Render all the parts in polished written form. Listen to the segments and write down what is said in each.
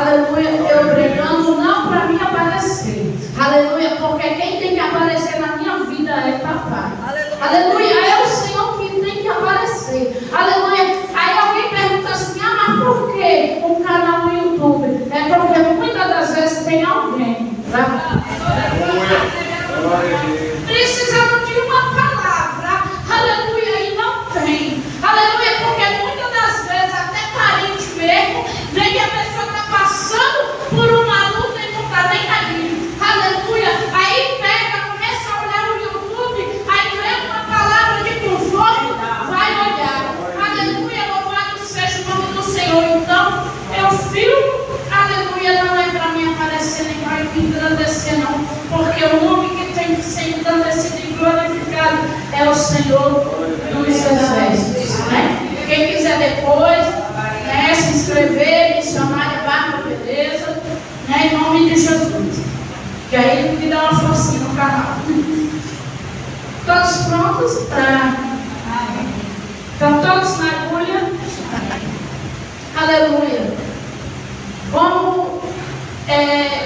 aleluia, eu pregando não para mim aparecer, aleluia, porque quem tem que aparecer na minha vida é papai, aleluia, é o Senhor que tem que aparecer, aleluia. Aí alguém pergunta assim, mas por que um canal no YouTube? É porque muitas das vezes tem alguém, precisando de uma palavra, aleluia, e não tem, aleluia, porque muitas das vezes até parente mesmo, vem que a pessoa está passando por uma luta e não está nem ali, aleluia, aí pega, começa a olhar o YouTube, aí vê uma palavra de conforto, vai olhar, aleluia, louvado seja o nome do Senhor. Então, eu filmo, aleluia, não é para mim aparecer nem para me engrandecer não, porque o nome que tem que ser engrandecido e glorificado é o Senhor dos Exércitos, né? Quem quiser depois, né, se inscrever, missionária Bárbara Beleza, né, em nome de Jesus, que aí me dá uma forcinha no canal. Todos prontos? Estão todos na agulha? Aleluia. Como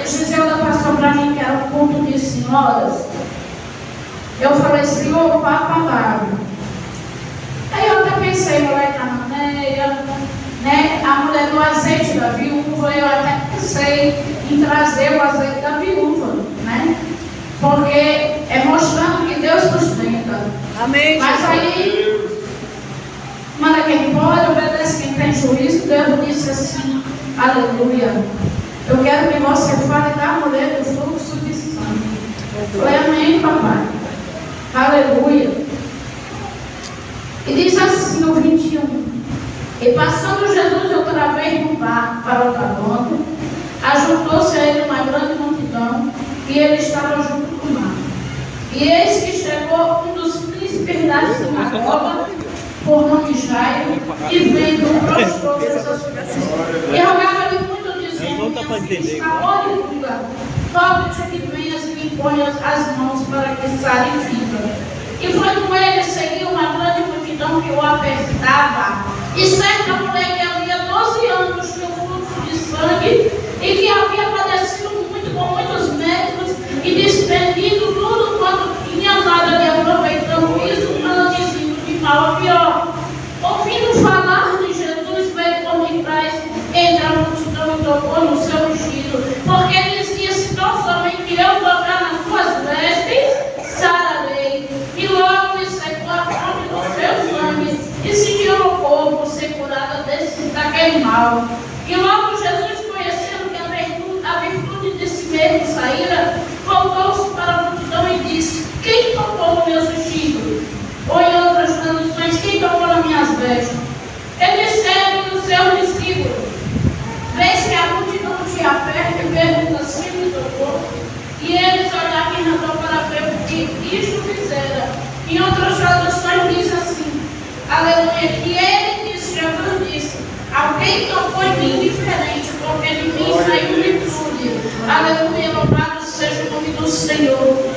Giselda passou para mim que era um culto de senhoras, eu falei, Senhor, vá a palavra. Aí eu até pensei, vou lá na maneira, né? A mulher do azeite da viúva, eu até pensei em trazer o azeite da viúva, né? Porque é mostrando que Deus sustenta. Amém. Mas aí, manda quem pode, obedece quem tem juízo. Deus disse assim, aleluia, eu quero que você fale da mulher do fluxo de sangue. Eu falei, amém, papai. Aleluia. E diz assim no 21, e passando Jesus outra vez no barco para outra banda, ajuntou-se a ele uma grande multidão, e ele estava junto do mar. E eis que chegou um dos príncipes da sinagoga, por nome Jairo, e vendo prostrou-se a seus pés. E rogava-lhe muito, dizendo, minha filha está moribunda, toque-te que venhas e me ponhas as mãos para que sare e viva. E foi com ele seguiu uma grande multidão que o apertava. E certa mulher que havia 12 anos tinha um fluxo de sangue e que havia padecido muito com muitos médicos e despendido tudo quanto tinha, nada lhe aproveitando isso, antes indo de mal a pior. Ouvindo falar de Jesus, veio por detrás entre a multidão e tocou no seu vestido, porque dizia-se tão somente eu tocar nas suas vestes, sararei. E logo lhe secou a fonte do seu sangue, e sentiu o corpo ser curada daquele mal. E logo Jesus, conhecendo que a virtude de si mesmo saíra, voltou-se para a multidão e disse, quem tocou nos meus vestidos? Ou em outras traduções, quem tocou nas minhas vestes? Ele disse no seu discípulo, vês que a multidão te aperta e pergunta se me tocou? E eles olharam e não para ver o que isto fizera. Em outras traduções diz assim, aleluia, que ele disse, Jesus disse, alguém tocou em mim diferente, porque de mim saiu virtude. Aleluia, louvado seja o nome do Senhor.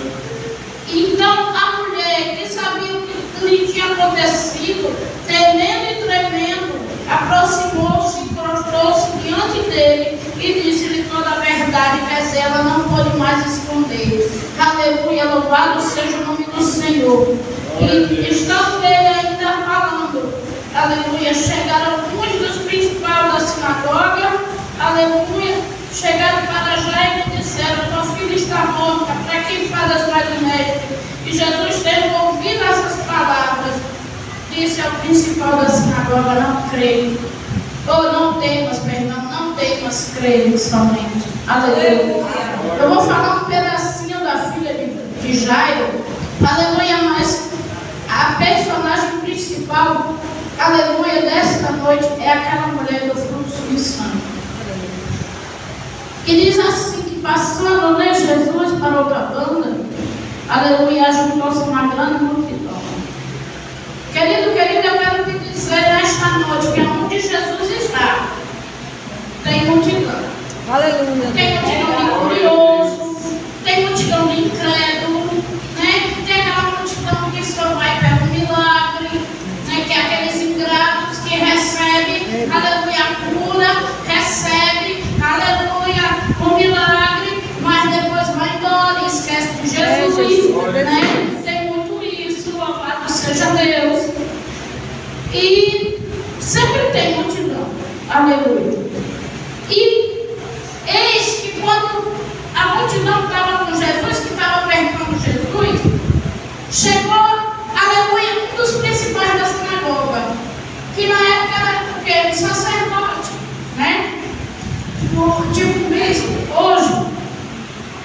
Então a mulher que sabia o que lhe tinha acontecido, temendo e tremendo, aproximou-se e prostrou-se diante dele e disse-lhe toda a verdade, mas ela não pôde mais esconder. Aleluia, louvado seja o nome do Senhor. E estando ele ainda falando, aleluia, chegaram alguns dos principais da sinagoga, aleluia, chegaram para Jairo e disseram, tua filha está morta, para quem falas mais o médico? E Jesus, tendo ouvido essas palavras, disse ao principal da sinagoga, não creio, ou não temas, perdão, não temas, creio somente. Aleluia. Eu vou falar um pedacinho da filha de Jairo, aleluia, mas a personagem principal, aleluia, desta noite é aquela mulher do fluxo de sangue. Que diz assim, que passando, né, Jesus para outra banda, aleluia, juntou-se uma grande multidão. Querido, eu quero te dizer nesta noite que onde Jesus está, tem multidão. Aleluia. Tem multidão de curioso, tem multidão de incrédulo, né? Tem aquela multidão que só vai pelo milagre, né? Que é aqueles ingratos que recebem, aleluia, a cura, recebe, aleluia. por tipo bispo hoje.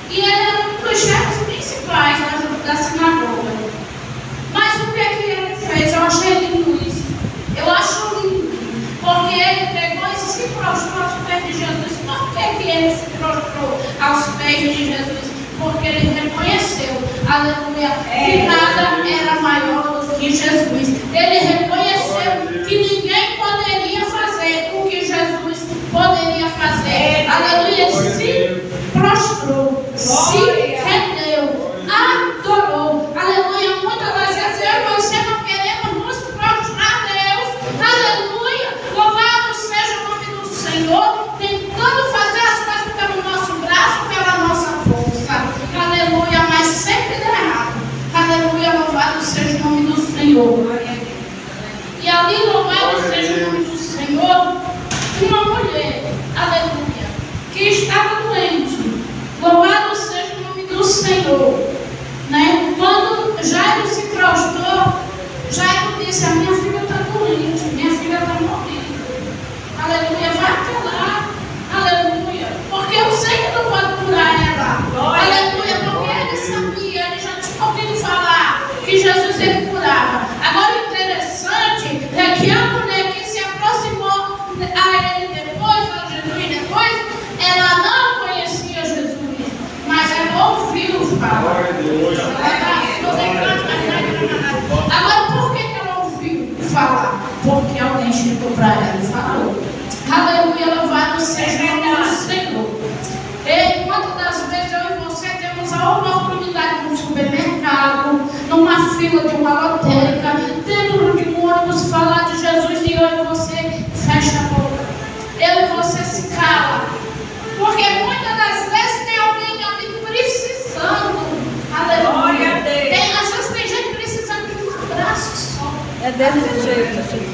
E ele é um dos chefes principais da sinagoga. Mas o que é que ele fez? Eu achei lindo isso. Eu acho lindo. Porque ele pegou e se prostrou aos pés de Jesus. Por que ele se prostrou aos pés de Jesus? Porque ele reconheceu, aleluia, que nada era maior do que Jesus. Ele reconheceu que ninguém poderia fazer o que Jesus poderia fazer. Aleluia, se prostrou, se rendeu, adorou. Aleluia, muitas das vezes eu e você não queremos nos prostrar a Deus. Aleluia, louvado seja o nome do Senhor, tentando fazer as coisas pelo nosso braço, pela nossa força. Aleluia, mas sempre dá errado. Aleluia, louvado seja o nome do Senhor. E ali, louvado seja o nome do Senhor, uma mulher, aleluia, que estava doente. Louvado seja o nome do Senhor. Né? Quando Jairo se prostrou, Jairo disse: a minha filha está doente, minha filha está morrendo. Aleluia, vai até lá. Aleluia, porque eu sei que não pode curar ela. Aleluia, porque ele sabia, ele já tinha ouvido falar que Jesus ele curava. Agora o interessante é que a mulher que se aproximou a ele depois, a Jesus depois, ela não conhecia Jesus, mas ela ouviu falar. Agora, por que ela ouviu falar? Porque alguém chegou para ela e falou. Aleluia, louvado seja o nome do Senhor. E quantas das vezes eu e você temos a oportunidade no supermercado, numa fila de uma lotérica, dentro de um ônibus, falar de Jesus, e eu e você fecha a boca. Eu e você se cala. Porque muitas das vezes tem alguém ali precisando. Aleluia. Às vezes tem gente precisando de um abraço só. É desse jeito, Jesus.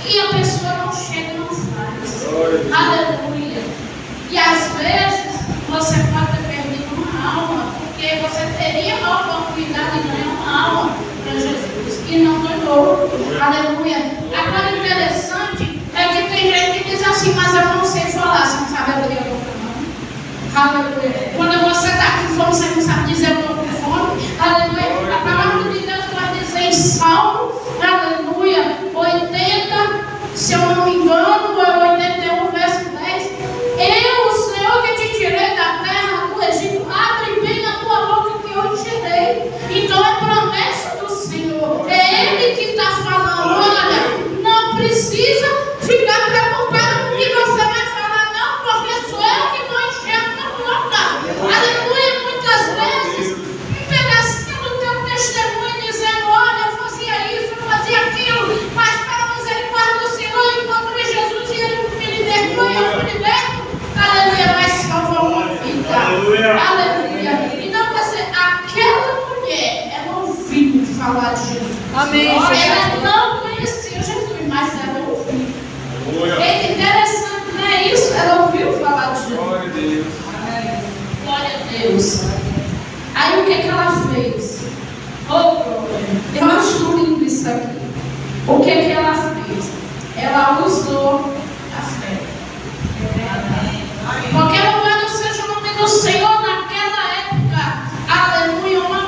E a pessoa não chega e não faz. Aleluia. E às vezes você pode ter perdido uma alma, porque você teria a oportunidade de ganhar uma alma para Jesus e não ganhou. Aleluia. Agora, interessante é que tem gente que diz assim: mas eu não sei falar. Você não sabe abrir a boca, não. Aleluia. Quando você está com fome, você não sabe dizer eu estou com fome. Aleluia. A palavra de Deus vai dizer em Salmo, aleluia, 80, se eu não me engano, é 81, verso 10. Eu, o Senhor que te tirei da terra do Egito, abre bem a tua boca que eu tirei. Então é promessa do Senhor. É Ele que está falando. Olha, não precisa ficar preocupado com o que você vai falar, não, porque sou eu que vou encher a tua boca. Aleluia, muitas vezes, um pedacinho do teu testemunho dizendo: olha, eu fazia isso, eu fazia aquilo, mas pela misericórdia do Senhor eu encontrei Jesus e Ele me libertou e eu fui liberto. Aleluia, vai salvar uma vida. Aleluia. Então aquela mulher, ela ouviu falar de Jesus. Amém. Ela não conhecia Jesus, mas ela ouviu. É interessante, não é isso? Ela ouviu falar de Jesus. Glória a Deus. Glória a Deus. Aí o que ela fez? Oh, glória. Eu acho lindo isso aqui. O que ela fez? Ela usou a fé. Porque louvado seja o nome do Senhor. Naquela época, aleluia, uma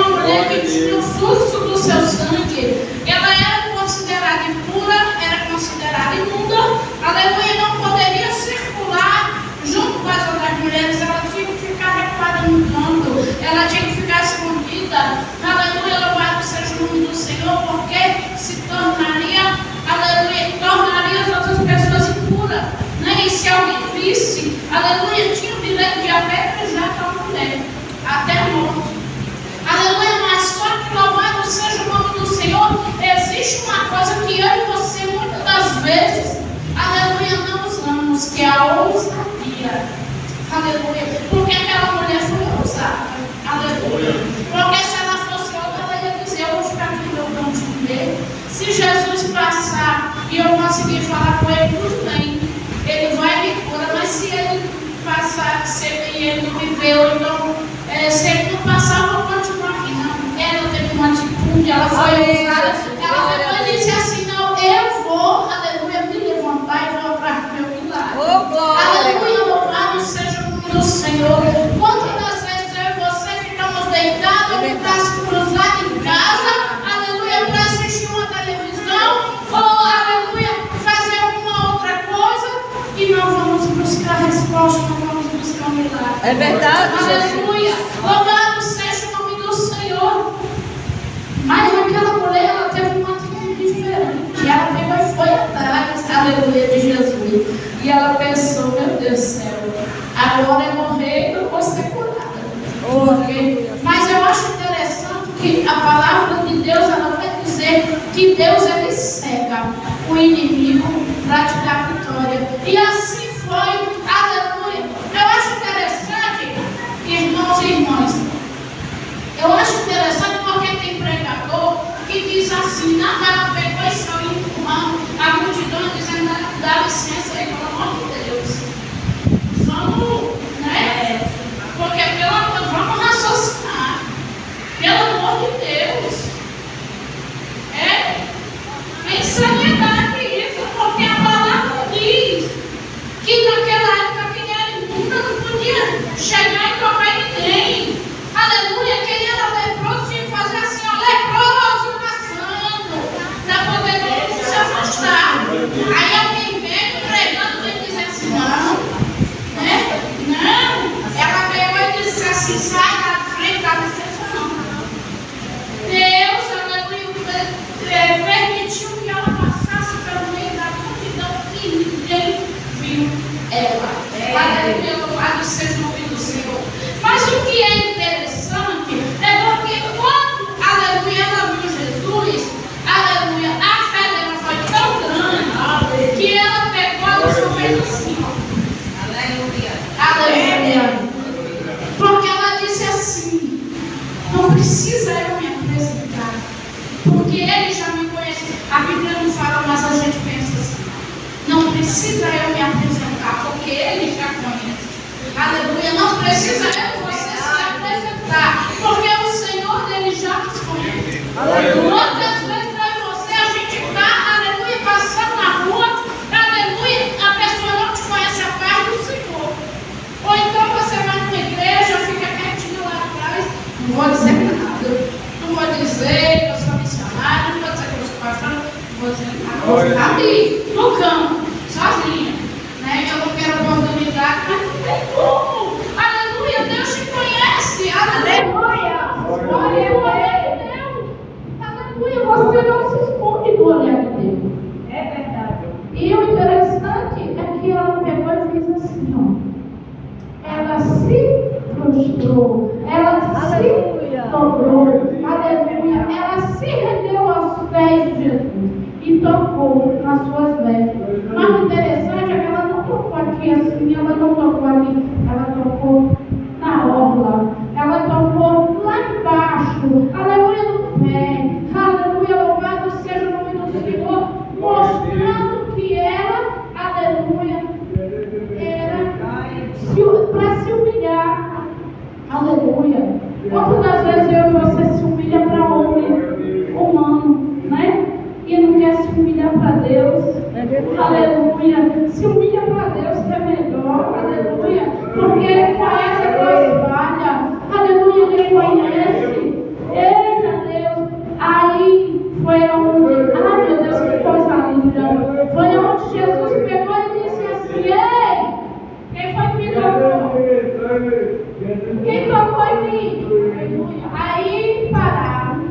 mulher que tinha o fluxo do seu sangue, ela era considerada impura, era considerada imunda, aleluia, não poderia circular junto com as outras mulheres. Ela tinha que ficar recuada no canto, ela tinha que ficar escondida. Aleluia, louvado seja o nome do Senhor, porque se tornaria, aleluia, tornaria as outras pessoas impuras, né? E se alguém visse, aleluia, tinha o direito de apedrejar aquela mulher até a morte. Aleluia, mas só que louvado seja o nome do Senhor, existe uma coisa que eu e você muitas das vezes, aleluia, não usamos, que é a ousadia. Aleluia, porque aquela mulher foi ousada. Aleluia, porque se ela fosse outra, ela ia dizer: eu vou ficar aqui no meu canto de comer. Se Jesus passar e eu conseguir falar com ele, tudo bem, ele vai me curar. Mas se ele passar, se ele não me vê, então, se ele não passar, eu vou continuar aqui. Não, ela teve uma atitude, ela foi ousada. Ela disse assim: não, eu vou, aleluia, me levantar e vou para o meu milagre. Oh, glória. Aleluia, buscar um milagre. É verdade, Aleluia. Louvado seja o nome do Senhor. Mas aquela mulher, ela teve uma atitude diferente. Ela pegou e foi atrás, aleluia, de Jesus. E ela pensou, meu Deus do céu, agora é morrer, eu vou ser curada. Mas eu acho interessante que a palavra de Deus, ela vai dizer que Deus, ele cega o inimigo para te dar vitória. E assim foi, aleluia. Eu acho interessante, irmãos e irmãs, eu acho interessante porque tem pregador que diz assim, não, ela pegou e saiu empurrando a multidão dizendo, dá licença aí, pelo amor de Deus. Vamos, né? Porque vamos raciocinar. Pelo amor de Deus. É insanidade isso, porque a palavra diz que naquela época quem era imunda não podia chegar e tocar ninguém. Aleluia, quem era leproso tinha que fazer assim, ó, leproso passando, para poder todo mundo se afastar. Aí alguém vem pregando e diz assim, não, né? Não, ela pegou e disse assim, sai da frente, dá licença não. Deus, aleluia, permitiu que ela passasse pelo meio da multidão e ninguém viu ela. Aleluia, louvado seja o nome do Senhor. Mas o que é interessante é porque quando, aleluia, ela viu Jesus, aleluia, a fé dela foi tão grande que ela pegou e só fez assim, ó. Aleluia. Aleluia. Porque ela disse assim, não precisa eu me apresentar, porque ele já me conhece. A Bíblia não fala, mas a gente pensa assim, não precisa eu me apresentar, porque ele já conhece. Aleluia, não precisa eu você se apresentar, porque o Senhor dele já nos conhece. Quantas vezes eu e você, a gente está, aleluia, passando na rua, aleluia, a pessoa não te conhece a paz do Senhor. Ou então você vai numa igreja, fica quietinho lá atrás, não vou dizer nada, não vou dizer que eu sou missionário, não vou dizer que eu sou pastor, não vou dizer nada, vou ficar ali, no campo, sozinha, né? Eu não quero oportunidade, mas não tem como. Aleluia, Deus te conhece, aleluia, glória a Deus, aleluia, você não se esconde do olhar de Deus. É verdade. E o interessante é que ela pegou e fez assim, ó. Ela se prostrou, ela se dobrou, aleluia, ela se rendeu aos pés de Jesus e tocou nas suas vestes. Mas o interessante é que ela não tocou aqui assim, ela não tocou aqui, ela tocou na orla, ela tocou lá embaixo, aleluia, no pé, aleluia, louvado seja o nome do Senhor, mostrando que ela, aleluia, era para se humilhar, aleluia. Quantas das vezes eu e você se humilha para homem humano, né? E não quer se humilhar para Deus, aleluia. Se humilha para Deus que é melhor, aleluia. Porque Ele conhece a tua falha, aleluia. Ele conhece, eita Deus. Aí foi onde, ai meu Deus, que coisa linda. Foi onde Jesus pegou e disse assim: ei, quem foi que me tocou? Quem tocou em mim? Aí pararam.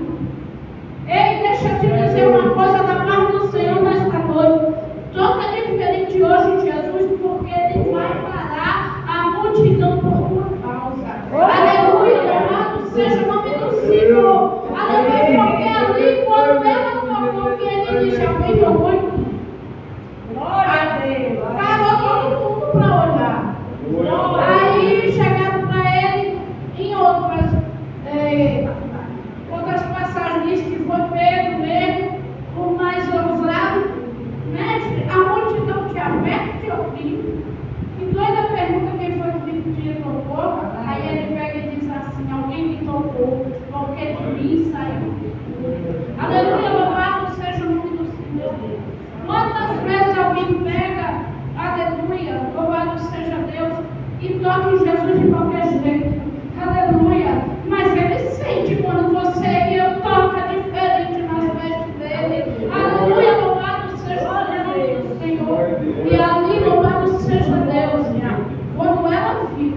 Ei, deixa eu te dizer uma coisa da parte do Senhor nesta noite. Toca diferente hoje, Jesus, porque Ele vai parar a multidão por tua causa. Aleluia, louvado seja o nome do Senhor. Aleluia, porque ali, quando ela tocou, que Ele disse: alguém tocou em mim. Glória a Deus. Parou todo mundo para olhar. Aí chegaram para Ele em outras passagens, diz que foi Pedro mesmo, o mais ousado. Mestre, a multidão te aperta, te oprime. E doida pergunta quem foi que te tocou. Aí ele pega e diz assim: alguém me tocou, porque de mim saiu. Aleluia, louvado seja o nome do Senhor. Quantas vezes alguém pega, aleluia, louvado seja Deus, e toca em Jesus de qualquer jeito, aleluia, mas ele sente quando você e eu toca diferente nas vestes dele, aleluia, louvado seja o nome do Senhor. E ali, louvado seja Deus, quando ela viu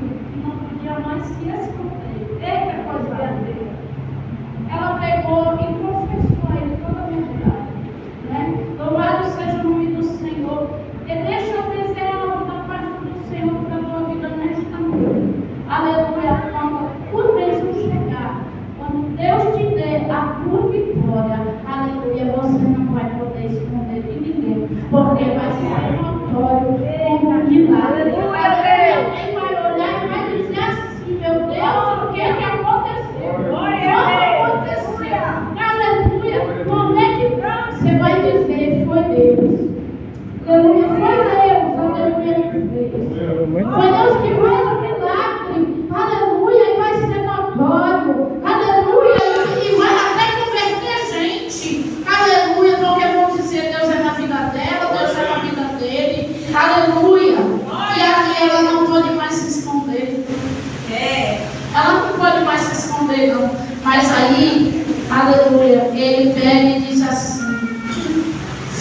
responder não. Mas aí, aleluia, ele pega e diz assim: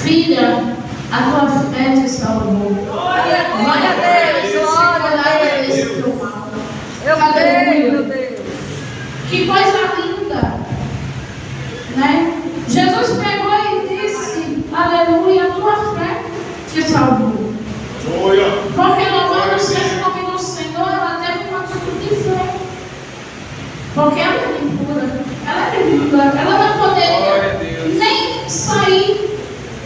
filha, a tua fé te salvou. Glória a Deus, glória a Deus. Desse teu mal. Eu creio, meu Deus. Que coisa linda, né? Jesus pegou e disse: aleluia, a tua fé te salvou. Porque louvado seja o nome do Senhor, ela teve uma atitude de fé. Porque ela é impura, ela é linda, ela não poderia nem sair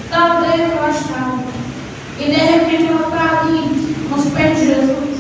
da aldeia que ela estava. E de repente ela está ali nos pés de Jesus.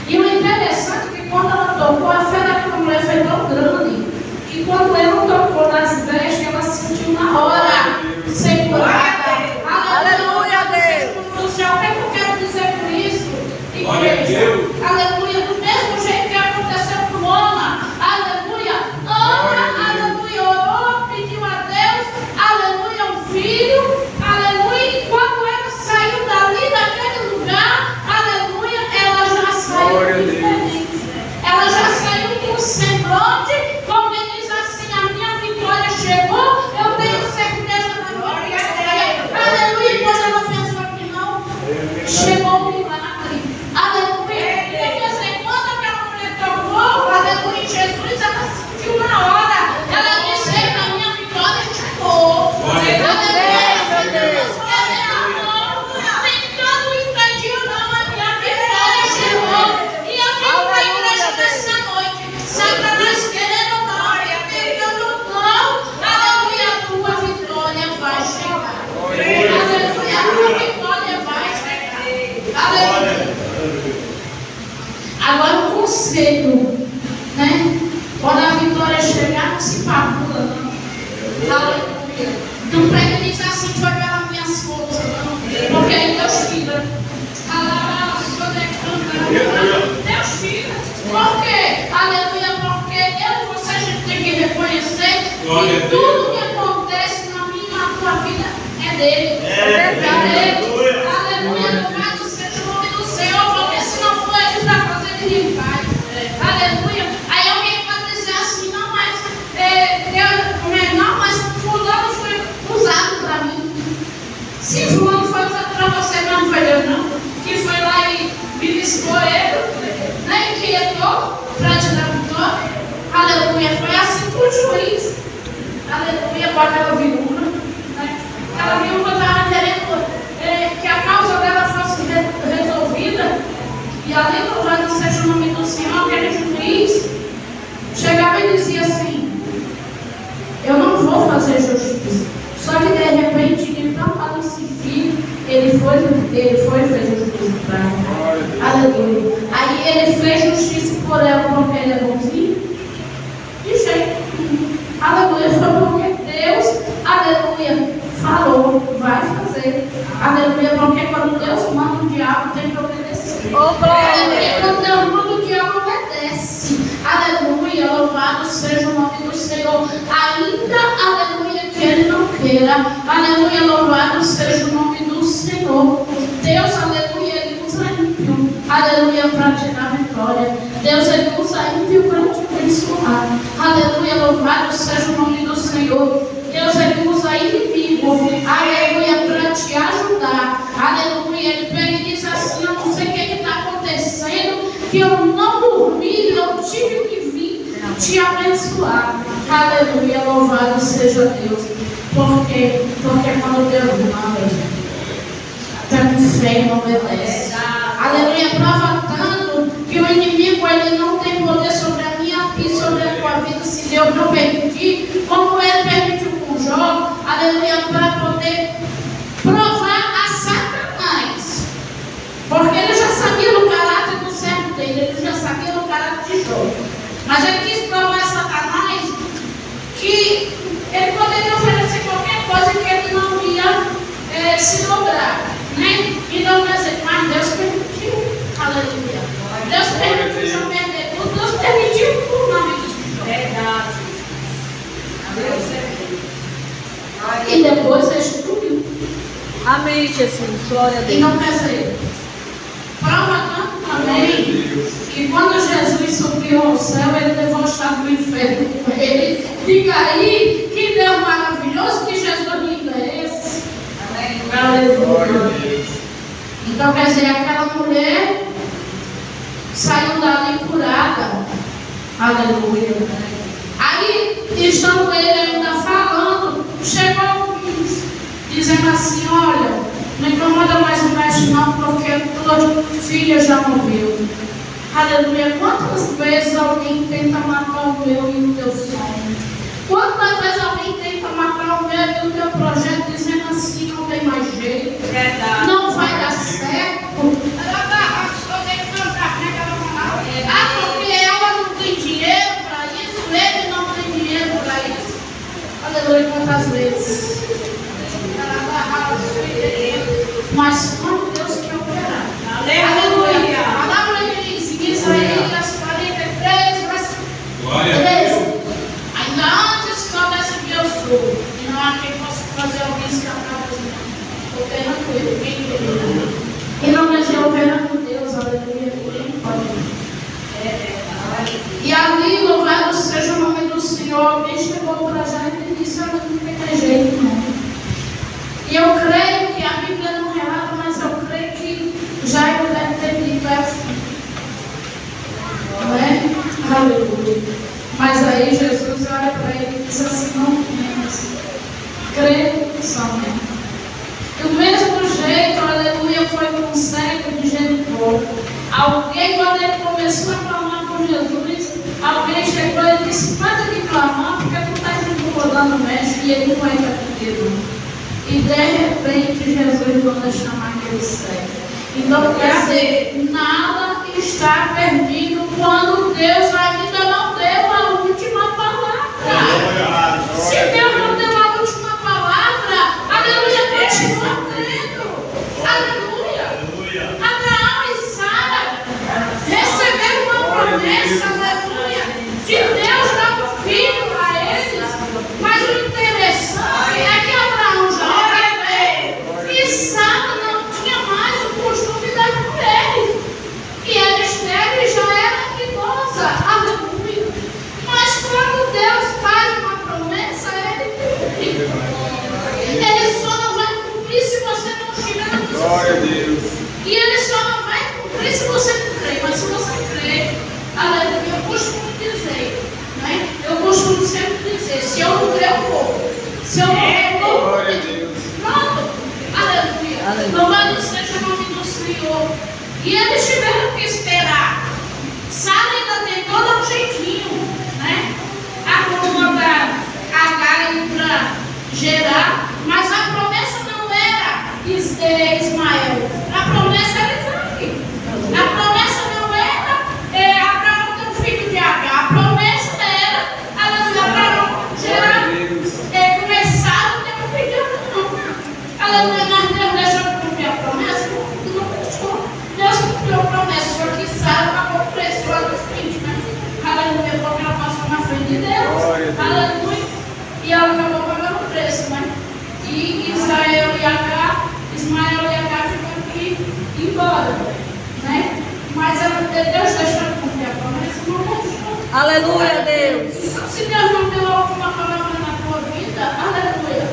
E o interessante é que quando ela tocou, a fé daquela mulher foi tão grande que quando ela tocou nas vestes, ela sentiu na hora ser curada. Aleluia a Deus. O que eu quero dizer com isso? Igreja, aleluia, do mesmo jeito que aconteceu com Ana, aleluia, aleluia, orou, pediu a Deus, aleluia, um filho, aleluia, e quando ela saiu dali, daquele lugar, aleluia, ela já saiu diferente, ela já saiu com o semblante, como ele diz assim: a minha vitória chegou, eu tenho certeza da minha vitória, aleluia. Quando ela pensou que não, chegou o milagre, aleluia. Quer dizer, quando aquela mulher tocou, aleluia, Jesus, ela sentiu na hora, ela disse: a minha vitória chegou, aleluia. Tentando impedir ou não, a minha vitória chegou. E eu digo para a igreja nessa noite: Satanás querendo ou não, tentando ou não, aleluia, a tua vitória vai chegar. Aleluia, a tua vitória vai chegar. Aleluia. Agora o conselho, né? Quando a vitória chegar, não se pavula, não. Aleluia. Não pega e diz assim: foi pelas minhas forças, não. Porque aí Deus tira. Deus tira. Por quê? Aleluia. Porque eu e você, a gente tem que reconhecer que tudo que acontece na minha e na tua vida é dele. É dele. Aleluia. Louvado seja o nome do Senhor. Porque se não for ele para fazer, ninguém faz. Aleluia. Aí alguém pode dizer assim: não, mas fulano foi usado para mim. Se fulano foi usado para você, não foi Deus, não. Que foi lá e beliscou ele, né? E quietou para te dar vitória. Aleluia. Foi assim com o juiz. Aleluia. Com aquela viúva, né? Aquela viúva estava querendo que a causa dela fosse resolvida. E ali, louvado seja o nome do Senhor, aquele juiz chegava e dizia assim: eu não vou fazer justiça. Só que de repente, ele não para insistir, ele foi e fez justiça para ela. Aleluia. Aí ele fez justiça por ela porque ele é bonzinho? De jeito nenhum. Aleluia. Foi porque Deus, aleluia, falou, vai fazer. Aleluia. Porque quando Deus manda, o diabo tem que obedecer. Aleluia. Quando Deus manda, o diabo obedece. Aleluia. Louvado seja o nome do Senhor. Ainda, aleluia, que ele não queira. Aleluia. Louvado seja o nome do Senhor. Deus, aleluia, ele usa ímpio. Aleluia, para te dar vitória. Deus, ele usa ímpio para te abençoar. Aleluia. Louvado seja o nome do Senhor. Deus, ele usa inimigo. Aleluia, para te ajudar. Aleluia. Ele pega e diz assim: eu não sei o que está acontecendo, que eu não dormi, eu tive que vir te abençoar. Aleluia. Louvado seja Deus. Porque quando Deus manda, tendo fé e não obedece. Aleluia. Prova tanto que o inimigo, ele não tem poder sobre a minha vida e sobre a tua vida, se Deus não permitir, como ele permitiu com Jó. Aleluia. Para poder provar a Satanás. Porque ele já sabia do caráter do servo dele, ele já sabia do caráter de Jó. Mas ele quis provar a Satanás que ele poderia oferecer qualquer coisa que ele não ia se dobrar, né? Então, mas Deus permitiu. Aleluia. Deus permitiu Jó perder tudo. Deus permitiu tudo na vida de Jó. Verdade. E depois restituiu. Amém, Jesus. Glória a Deus. E não quer dizer, prova tanto também que quando Jesus subiu ao céu, ele levou o chave do inferno com ele. Diga aí, que Deus maravilhoso, que Jesus lindo é esse. Aleluia. Então, quer dizer, aquela mulher saiu dali curada. Aleluia. Aí, estando ele ainda falando, chegou dizendo assim: olha, não incomoda mais o mestre não, porque tua filha já morreu. Aleluia. Quantas vezes alguém tenta matar o meu e o teu sonho? Quantas vezes alguém tenta matar o meu e o teu projeto, dizendo assim: não tem mais jeito, não vai dar certo. Porque ela não tem dinheiro para isso, ele não tem dinheiro para isso. Aleluia. Quantas vezes? Mas quando Deus quer operar. Aleluia. A palavra diz em Isaías 43, verso 13. Ainda antes que houvesse que eu sou, e não há quem possa fazer alguém escapar das mãos. Operando ele, quem queria. E não vai ser operando Deus, aleluia. Quem pode. E ali, louvado seja o nome do Senhor. Alguém chegou para já e disse: não tem mais jeito, não. E eu creio que a Bíblia não relata, mas eu creio que Jairo deve ter dito assim. Não é? Aleluia. Mas aí Jesus olha para ele e diz assim: não temas, creio somente. Do mesmo jeito, aleluia, foi com o cego de Jericó. Alguém, quando ele começou a clamar por Jesus, alguém chegou e disse: para de clamar, porque tu estás incomodando o mestre e ele não entra contigo. E de repente Jesus manda chamar aquele cego. Então quer dizer, nada está perdido quando Deus ainda não deu a última palavra. Se Deus não deu a última palavra, aleluia, continua crendo. Aleluia. Abraão e Sara receberam uma promessa, aleluia, de Deus dar um filho para eles. Mas o interessante é que Abraão já e Sara não tinha mais o costume das mulheres. E ela esteve já era idosa. Aleluia. Mas quando Deus faz uma promessa, Ele cumpre. Ele só não vai cumprir se você não estiver na posição. Glória a Deus. E Ele só não vai cumprir se você não crer. Mas se você crer, aleluia, eu costumo dizer, né? Eu costumo sempre dizer: se eu não crer, eu vou. Se eu não crer, eu vou. Glória a Deus. Pronto. Aleluia. Louvado seja o nome do Senhor. E eles tiveram que esperar. Sara ainda tentou dar um jeitinho, né? Acomodar Agar para gerar. Mas a promessa não era Ismael. A promessa era Isaac. A promessa não era Abraão ter um filho de Agar. A promessa era, aleluia, Abraão gerar. Começaram a ter um filho de Abraão. Aleluia, mas Deus deixou de cumprir a promessa? Não deixou. Deus cumpriu a promessa, só que Sara pagou o preço lá do frente, né? Aleluia, porque ela passou na frente de Deus. Aleluia. E ela acabou pagando o preço, né? E Ismael e Agar ficam aqui embora, né? Mas Deus deixou de cumprir a promessa? Não deixou. Aleluia, Deus. Então, se Deus não deu alguma palavra na tua vida, aleluia,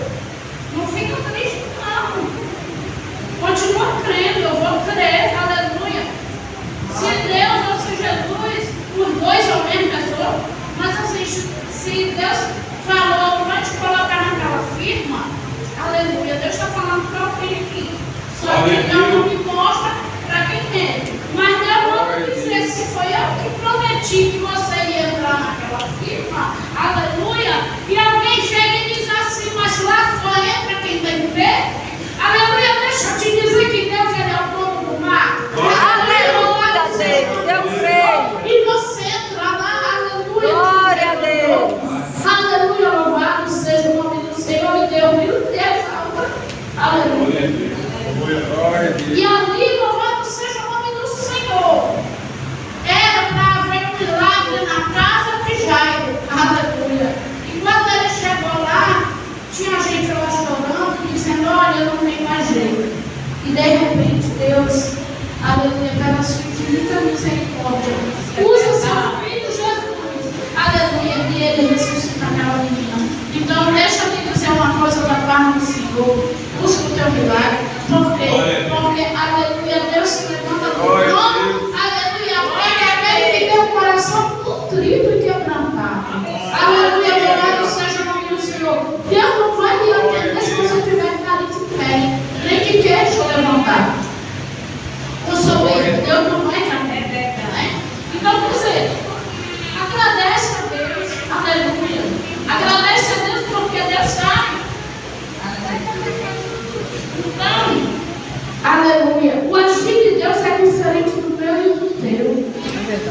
não fica triste, não. Continua crendo, eu vou crer, aleluia. Se Deus ou se Jesus, os dois são a mesma pessoa, mas assim, se Deus falou, vai te colocar naquela firma, aleluia, Deus está falando para alguém aqui. Só que Deus não me mostra para quem é. Mas Deus não dizer: se foi eu que prometi que você ia entrar naquela firma, aleluia, e alguém chega e diz assim: mas lá só entra quem tem fé. Aleluia, deixa eu te dizer que Deus ele é o dono do mar. Aleluia, Deus, eu creio. E você entra lá, aleluia. Glória a Deus. Aleluia, louvado seja o nome do Senhor. E Deus, meu Deus, aleluia. E ali, louvado seja o nome do Senhor. Era para haver um milagre na casa de Jairo. Aleluia. E quando ele chegou lá, tinha gente lá chorando, dizendo: olha, não tem mais jeito. E de repente Deus, aleluia, pela sua infinita misericórdia, usa seu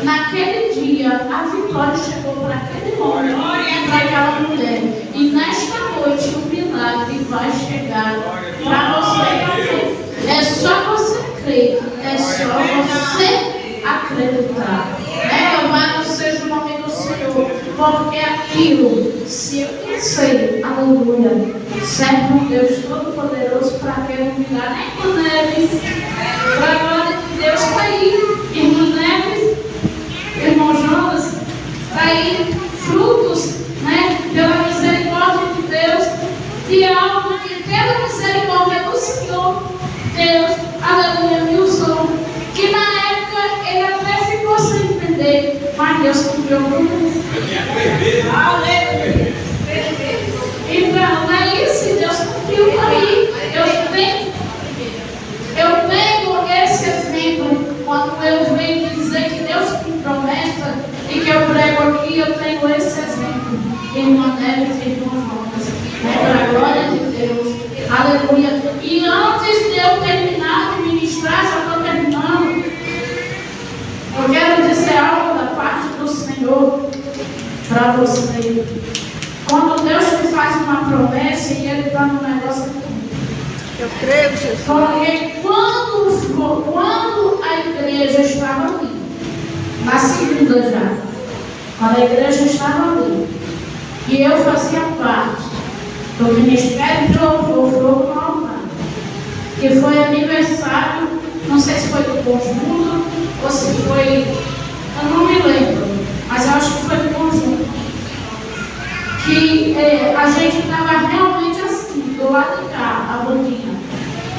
Naquele dia, a vitória chegou para aquele homem, para aquela mulher. E nesta noite, o milagre vai chegar para você. É só você crer, é só você acreditar. Louvado seja o nome do Senhor, porque aquilo, se eu sei, aleluia, serve um Deus Todo-Poderoso para aquele milagre. Nem Neves, para a glória de Deus, está aí, irmão Neves, irmão Jonas, está aí, frutos, pela misericórdia de Deus, de alma e pela misericórdia do Senhor, Deus, aleluia, me usou, que na época ele até ficou sem entender, mas Deus cumpriu tudo. Aleluia. Então, não é isso, Deus cumpriu aí. Eu pego esse exemplo quando eu venho dizer que Deus me prometa e que eu prego aqui, eu tenho esse exemplo. Irmã Neves e irmão Jonas, para a glória de Deus, aleluia. E antes de eu terminar de ministrar, já estou terminando, eu quero dizer algo da parte do Senhor para você. Quando Deus te faz uma promessa e Ele está no negócio aqui. Eu creio, Jesus. Porque quando a igreja estava ali, na segunda já, quando a igreja estava ali, e eu fazia parte do Ministério de Louvor Fogo no Altar, que foi aniversário, não sei se foi do conjunto ou se foi, eu não me lembro, mas eu acho que foi do conjunto, que a gente estava realmente assim, do lado de cá, a boquinha,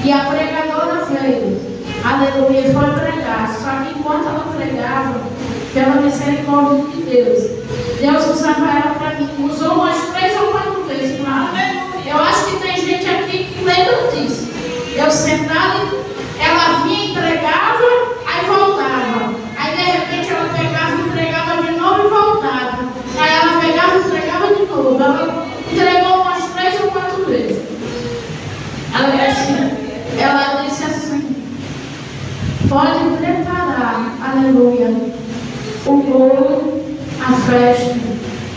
e a pregadora veio, aleluia, e foi pregar. Só que enquanto ela pregava, pela misericórdia de Deus usava ela para mim, usou umas 3 ou 4 vezes, eu acho que tem gente aqui que lembra disso. Eu sentada, ela vinha e entregava, aí voltava, aí de repente ela pegava e entregava de novo e voltava, aí ela pegava e entregava de novo. Ela entregou umas 3 ou 4 vezes. Ela disse assim, pode preparar, aleluia, o bolo, a festa,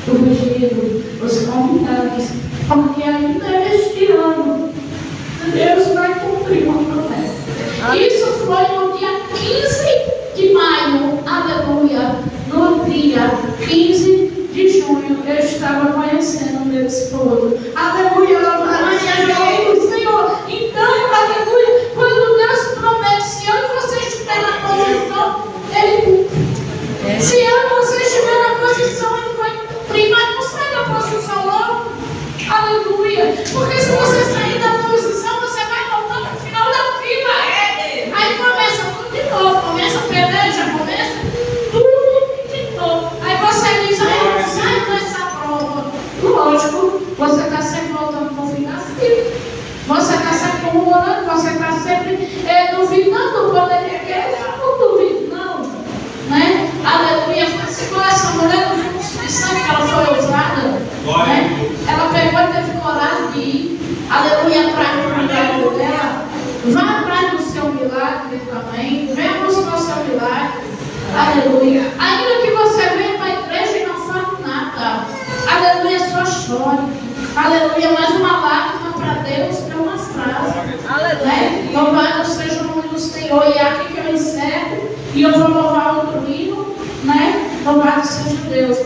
o vestido, os convidados, porque ainda este ano Deus vai cumprir uma promessa. Isso foi no dia 15 de maio, aleluia, no dia 15 de junho, eu estava conhecendo meu esposo, aleluia, louvado seja o nome do Senhor. Então, aleluia, quando Deus promete, se eu e você estiver na posição, Ele cumpre. Se eu e você estiver na posição, Ele vai cumprir, mas não sai da posição logo, aleluia, porque se você sair da posição, você vai voltar para o final da fila. Aí começa tudo de novo, começa a peleja, começa tudo de novo. Aí você diz, eu não saio dessa prova. Lógico, você está sempre voltando para o fim da fila. Você está sempre murmurando, você está sempre duvidando o poder de Deus. Não duvido, não. Aleluia, segura essa mulher do fluxo de sangue que ela foi usada. Ela pegou e teve coragem de ir, aleluia, atrás do milagre dela. Vá atrás do seu milagre também. Venha buscar o seu milagre. Aleluia. Ainda que você venha para a igreja e não fale nada, aleluia, só chore. Aleluia, mais uma lágrima para Deus é uma frase. Aleluia. Louvado seja o nome do Senhor. E é aqui que eu encerro. E eu vou louvar outro hino. Louvado seja Deus.